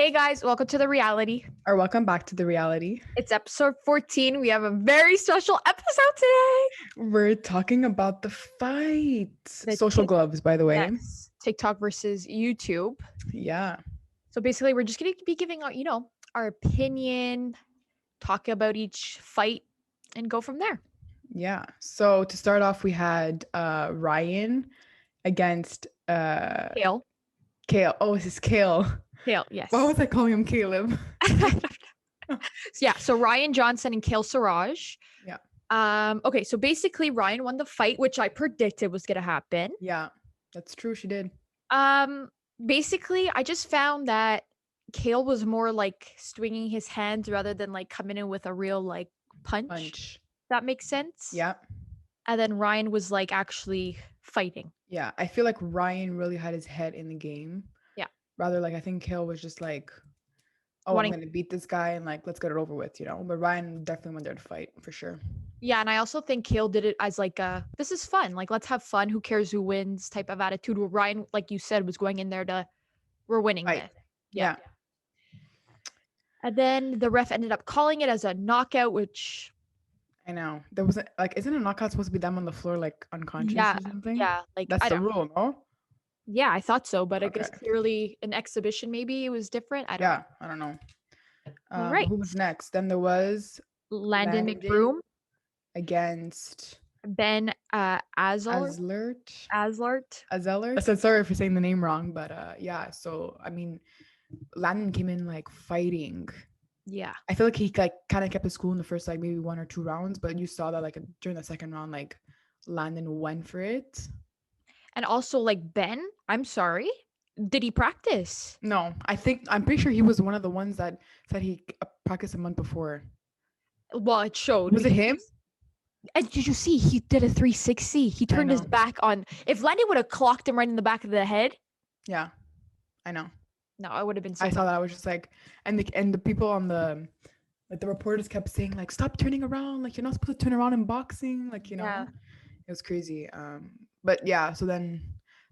Hey guys, welcome to the reality. Or welcome back to the reality. It's episode 14. We have a very special episode today. We're talking about the fight. The Social gloves, by the way. Yes, TikTok versus YouTube. Yeah. So basically, we're just going to be giving out, our opinion, talk about each fight, and go from there. Yeah. So to start off, we had Ryan against Kale. Oh, this is Kale. Kale, yes. Why was I calling him Caleb? So Ryan Johnson and Kale Siraj. Yeah. Okay, so basically Ryan won the fight, which I predicted was gonna happen. Yeah, that's true. She did. Basically, I just found that Kale was more like swinging his hands rather than like coming in with a real like punch. That makes sense. Yeah. And then Ryan was like actually fighting. Yeah, I feel like Ryan really had his head in the game. Yeah. Rather, like, I think Kale was just like, oh, I'm going to beat this guy and like, let's get it over with, But Ryan definitely went there to fight for sure. Yeah, and I also think Kale did it as like this is fun. Like, let's have fun. Who cares who wins type of attitude. Where Ryan, like you said, was going in there to, we're winning this. Yeah. And then the ref ended up calling it as a knockout, which... I know. There wasn't like, isn't a knockout supposed to be them on the floor like unconscious or something? Yeah, like that's the rule, no? Yeah, I thought so, but I guess clearly an exhibition maybe it was different. I don't know. All right. Who was next? Then there was Landon McBroom against Ben Azlert. I said sorry for saying the name wrong, but yeah. So I mean, Landon came in like fighting. Yeah. I feel like he like kind of kept his cool in the first like maybe 1 or 2 rounds, but you saw that like during the second round, like Landon went for it. And also like Ben, I'm sorry, did he practice? No, I'm pretty sure he was one of the ones that said he practiced a month before. Well, it showed. Was it him? And did you see he did a 360? He turned his back on. If Landon would have clocked him right in the back of the head. Yeah, I know. No, I would have been. I saw that. I was just like, and the people on the reporters kept saying like, stop turning around. Like, you're not supposed to turn around in boxing. Like, Yeah. It was crazy. But yeah, so then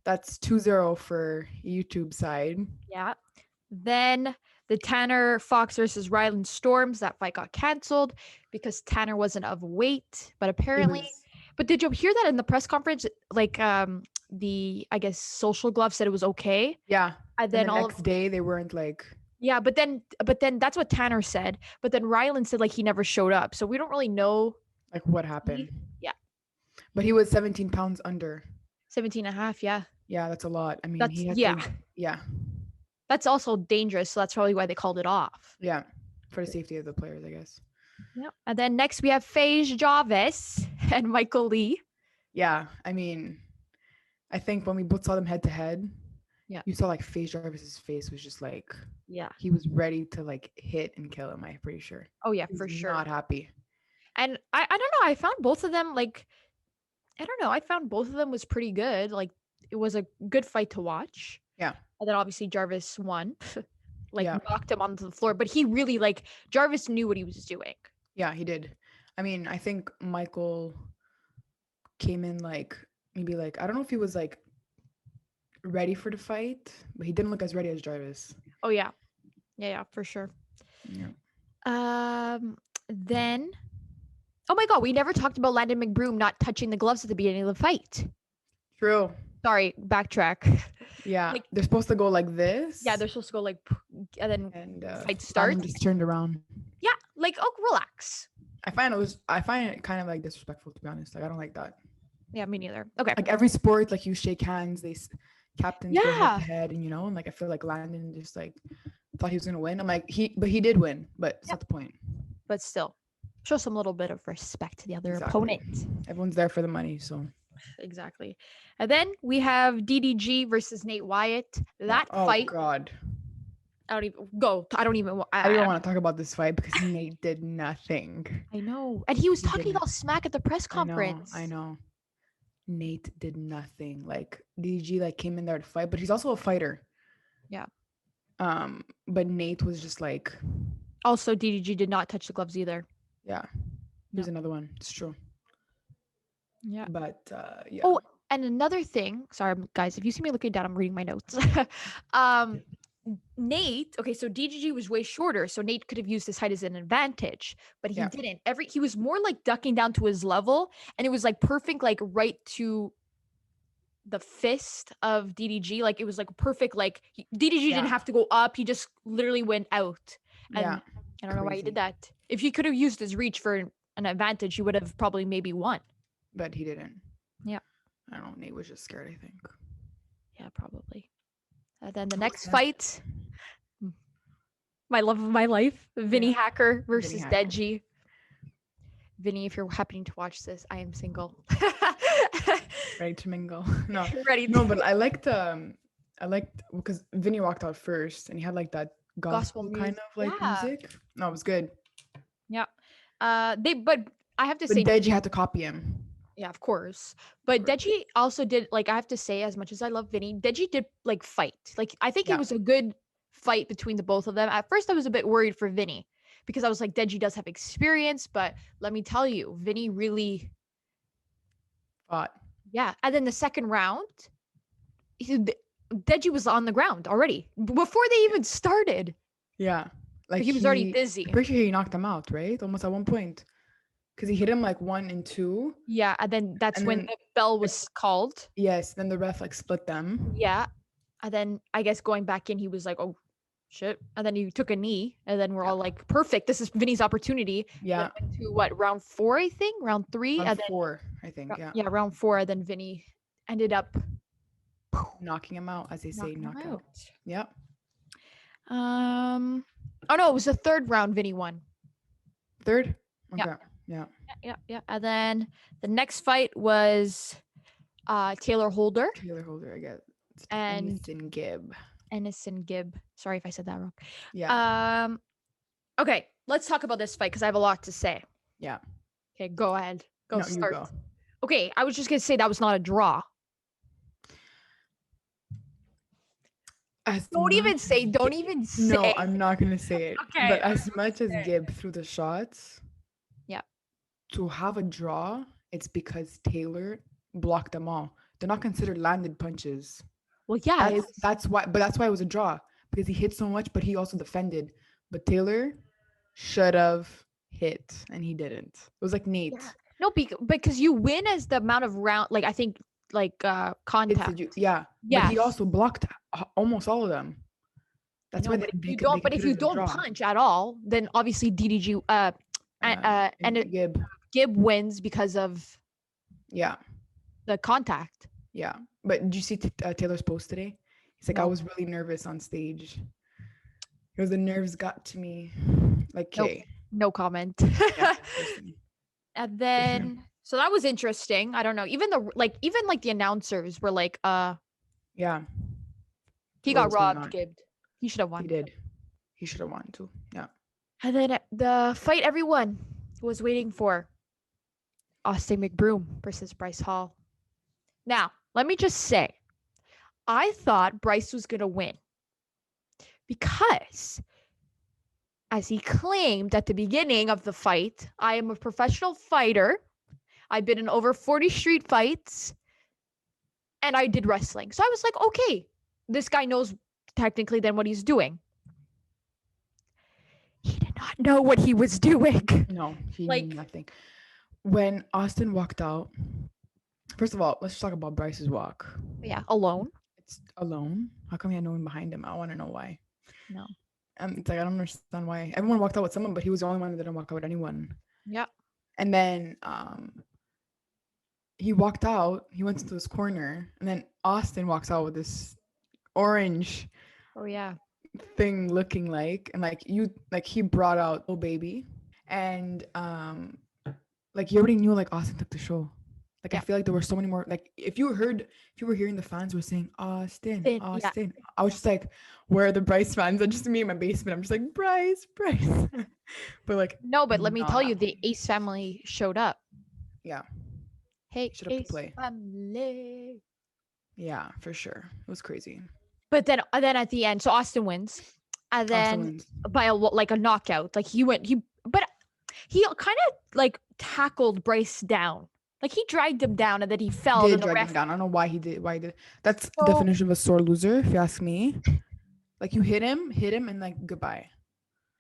that's 2-0 for YouTube side. Yeah. Then the Tanner Fox versus Ryland Storms, that fight got canceled because Tanner wasn't of weight, but apparently. But did you hear that in the press conference? Like, the, I guess, Social Glove said it was okay. Yeah. And then the next day they weren't like. Yeah, but then that's what Tanner said. But then Ryland said like he never showed up, so we don't really know like what happened. Yeah. But he was 17 pounds under. 17 and a half, yeah. Yeah, that's a lot. I mean, yeah. That's also dangerous, so that's probably why they called it off. Yeah, for the safety of the players, I guess. Yeah. And then next we have Faye Jarvis and Michael Lee. Yeah, I mean, I think when we both saw them head to head, yeah, you saw like Faye Jarvis's face was just like, yeah, he was ready to like hit and kill him. I'm pretty sure. Oh yeah, for sure. Not happy. And I don't know. I found both of them like, I don't know. I found both of them was pretty good. Like it was a good fight to watch. Yeah. And then obviously Jarvis won, knocked him onto the floor. But he really Jarvis knew what he was doing. Yeah, he did. I mean, I think Michael came in like maybe like I don't know if he was like ready for the fight, but he didn't look as ready as Jarvis. Oh yeah, yeah, for sure. Yeah. Then, oh my God, we never talked about Landon McBroom not touching the gloves at the beginning of the fight. True. Sorry, backtrack. Yeah, they're supposed to go like this. Yeah, they're supposed to go like, and then fight starts. Just turned around. Yeah, like relax. I find it kind of like disrespectful, to be honest. Like I don't like that. Yeah, me neither. Okay. Like every sport, like you shake hands, they captains go head to head, and and like I feel like Landon just like thought he was gonna win. I'm like he did win, but it's not the point. But still, show some little bit of respect to the other opponent. Everyone's there for the money, so. Exactly. And then we have DDG versus Nate Wyatt. That fight. Oh God. I don't even want to talk about this fight because Nate did nothing. I know. And he was talking all smack at the press conference. I know. Nate did nothing. Like DDG like came in there to fight, but he's also a fighter. Yeah. But Nate was just like. Also, DDG did not touch the gloves either. Yeah. Here's another one. It's true. Yeah. But yeah. Oh, and another thing. Sorry, guys. If you see me looking down, I'm reading my notes. Nate, okay, so DGG was way shorter, so Nate could have used his height as an advantage, but he Yeah. didn't. He was more like ducking down to his level, and it was like perfect, like right to the fist of DDG. Like it was like perfect. Like DDG didn't Yeah. have to go up; he just literally went out. Yeah. And I don't know why he Crazy. did that. If he could have used his reach for an advantage, he would have probably maybe won. But he didn't. Yeah. I don't know. Nate was just scared, I think. Yeah, probably. And then the Who was next next? fight, my love of my life, Vinny Yeah. Hacker versus Hacker. Deji. Vinny, if you're happening to watch this, I am single. Ready to mingle. No. Ready No, to but I liked because Vinny walked out first and he had like that gospel kind music. of like Yeah. music. No, it was good. Yeah. But I have to But say, Deji had to copy him. yeah, of course. But course. Deji also did, like, I have to say, as much as I love Vinny, Deji did like fight. Like, I think Yeah. it was a good fight between the both of them. At first, I was a bit worried for Vinny because I was like, Deji does have experience, but let me tell you, Vinny really, Fought. yeah. And then the second round, Deji was on the ground already before they even started. Yeah. Like He was already dizzy. I'm pretty sure he knocked him out, right? Almost at one point. Because he hit him like 1 and 2. Yeah, and then that's And when then- the bell was called. Yes. Then the ref like split them. Yeah. And then I guess going back in, he was like, oh shit. And then he took a knee. And then we're all like, perfect. This is Vinny's opportunity. Yeah. Went to what, round 4, I think? Round 3? Round and then 4, I think. Yeah. yeah, round 4. And then Vinny ended up Knocking him out, as they say, knocking him knockout. out. Yep. Oh no, it was the third round Vinny won. Third? Yeah. Okay. Yeah. Yeah. And then the next fight was Taylor Holder Taylor Holder, I guess. and Anderson Gibb. Ennison Gibb. Sorry if I said that wrong. Yeah. Okay, let's talk about this fight because I have a lot to say. Yeah. Okay, go ahead. Go No, start. you go. Okay, I was just gonna say that was not a draw. Don't even say. No, I'm not gonna say it. Okay, But as much as okay. Gibb threw the shots, Yeah. to have a draw, it's because Taylor blocked them all. They're not considered landed punches. Well, yeah. That's why it was a draw, because he hit so much, but he also defended. But Taylor should have hit, and he didn't. It was like Nate. Yeah. No, because you win as the amount of round. Like I think, like contact. Yeah. Yeah. But he also blocked almost all of them. That's No, why but they if you make it- don't, they but if consider you it a don't draw. punch at all, then obviously DDG and Gibb. Gibb wins because of Yeah. the contact. Yeah. But did you see Taylor's post today? He's like, I No. was really nervous on stage. It was the nerves got to me. Like, Nope. okay. No comment. Yeah, listen. And then so that was interesting. I don't know. Even the announcers were like, Yeah, he What got was going robbed, on? Gibbed. He should have he won. did. He should have won too. Yeah. And then the fight everyone was waiting for. Austin McBroom versus Bryce Hall. Now, let me just say, I thought Bryce was going to win because, as he claimed at the beginning of the fight, I am a professional fighter. I've been in over 40 street fights and I did wrestling. So I was like, okay, this guy knows technically then what he's doing. He did not know what he was doing. No, he Like- knew nothing. When Austin walked out, first of all, let's just talk about Bryce's walk. Yeah, alone. It's alone. How come he had no one behind him? I want to know why. No. It's like I don't understand why. Everyone walked out with someone, but he was the only one that didn't walk out with anyone. Yeah. And then he walked out, he went into this corner, and then Austin walks out with this orange Oh yeah. thing looking like, and he brought out Oh Baby. And like you already knew like Austin took the show. Like I Yeah. feel like there were so many more, like if you were hearing the fans were saying Austin, Yeah. Austin. I was just like, where are the Bryce fans? And just me in my basement, I'm just like, Bryce. But like, No, but let me tell you, Nah. the Ace family showed up. yeah, Hey, Showed up to Ace play. family. yeah, for sure. It was crazy. But then at the end, so Austin wins, and then Austin wins. by a knockout. Like he kind of like tackled Bryce down. Like he dragged him down, and then he fell. Did And the drag ref, him down. I don't know why he did. That's the So- definition of a sore loser, if you ask me. Like you hit him, and like goodbye.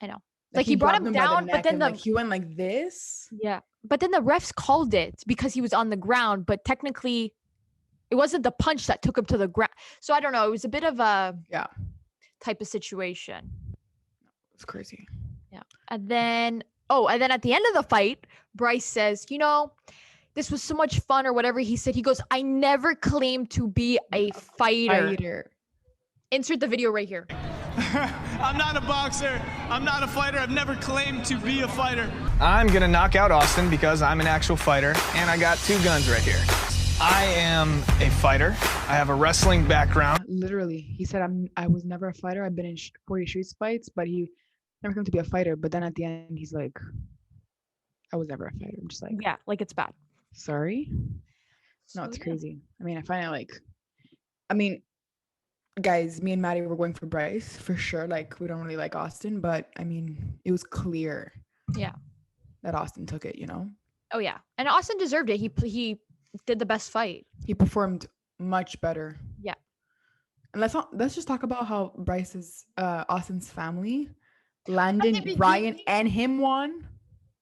I know. Like Like he brought grabbed him by the down, but neck then and like he went like this. yeah, but then the refs called it because he was on the ground, but technically it wasn't the punch that took him to the ground. So I don't know. It was a bit of a Yeah, type of situation. it's crazy. Yeah. And then at the end of the fight, Bryce says, this was so much fun or whatever he said. He goes, I never claimed to be a fighter. Insert the video right here. I'm not a boxer. I'm not a fighter. I've never claimed to be a fighter. I'm gonna knock out Austin because I'm an actual fighter and I got 2 guns right here. I am a fighter. I have a wrestling background. Literally, he said, I was never a fighter. I've been in 40 street fights, but he never claimed to be a fighter. But then at the end, he's like, I was never a fighter. I'm just like, Yeah, like it's bad. sorry. No, So, it's yeah. crazy. I mean, I find it like, I mean, guys, me and Maddie were going for Bryce for sure. Like, we don't really like Austin, but I mean, it was clear. Yeah. That Austin took it, Oh yeah. And Austin deserved it. He did the best fight. He performed much better. Yeah. And let's just talk about how Austin's family, Landon, beginning- Ryan, and him won.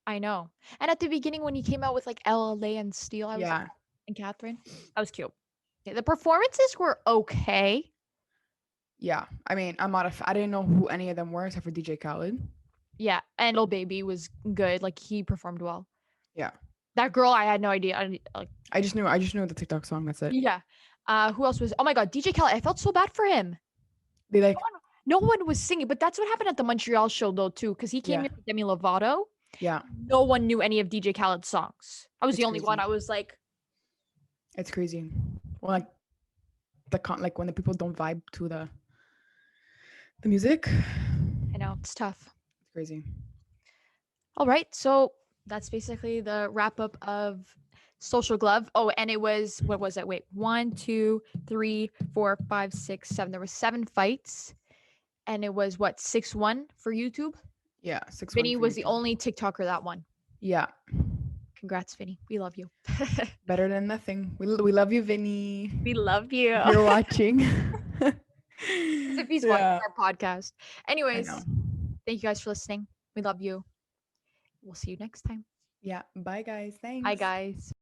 I know. And at the beginning when he came out with like LLA and Steel, I was Yeah. and Catherine, that was cute. Yeah, the performances were okay. Yeah. I mean, I didn't know who any of them were except for DJ Khaled. Yeah, and Lil Baby was good. Like he performed well. Yeah. That girl, I had no idea. I just knew the TikTok song. That's it. Yeah. Who else was? Oh my God, DJ Khaled. I felt so bad for him. They like, No one was singing, but that's what happened at the Montreal show though too, because he came Yeah. here with Demi Lovato. yeah, No one knew any of DJ Khaled's songs. I was It's the only one. crazy. I was like, it's crazy. Well, like when the people don't vibe to the music, I know it's tough. it's crazy. All right, so that's basically the wrap up of Social Glove. Oh, and it was what was it? Wait, 1, 2, 3, 4, 5, 6, 7. There were 7 fights, and it was what 6-1 for YouTube. Yeah, 6-1 Vinny for was the YouTube. only TikToker that won. Yeah, Congrats, Vinny. We love you. better than nothing. We love you, Vinny. We love you. If you're watching. If he's watching our podcast. I Anyways, know. thank you guys for listening. We love you. We'll see you next time. Yeah. Bye, guys. Thanks. Bye, guys.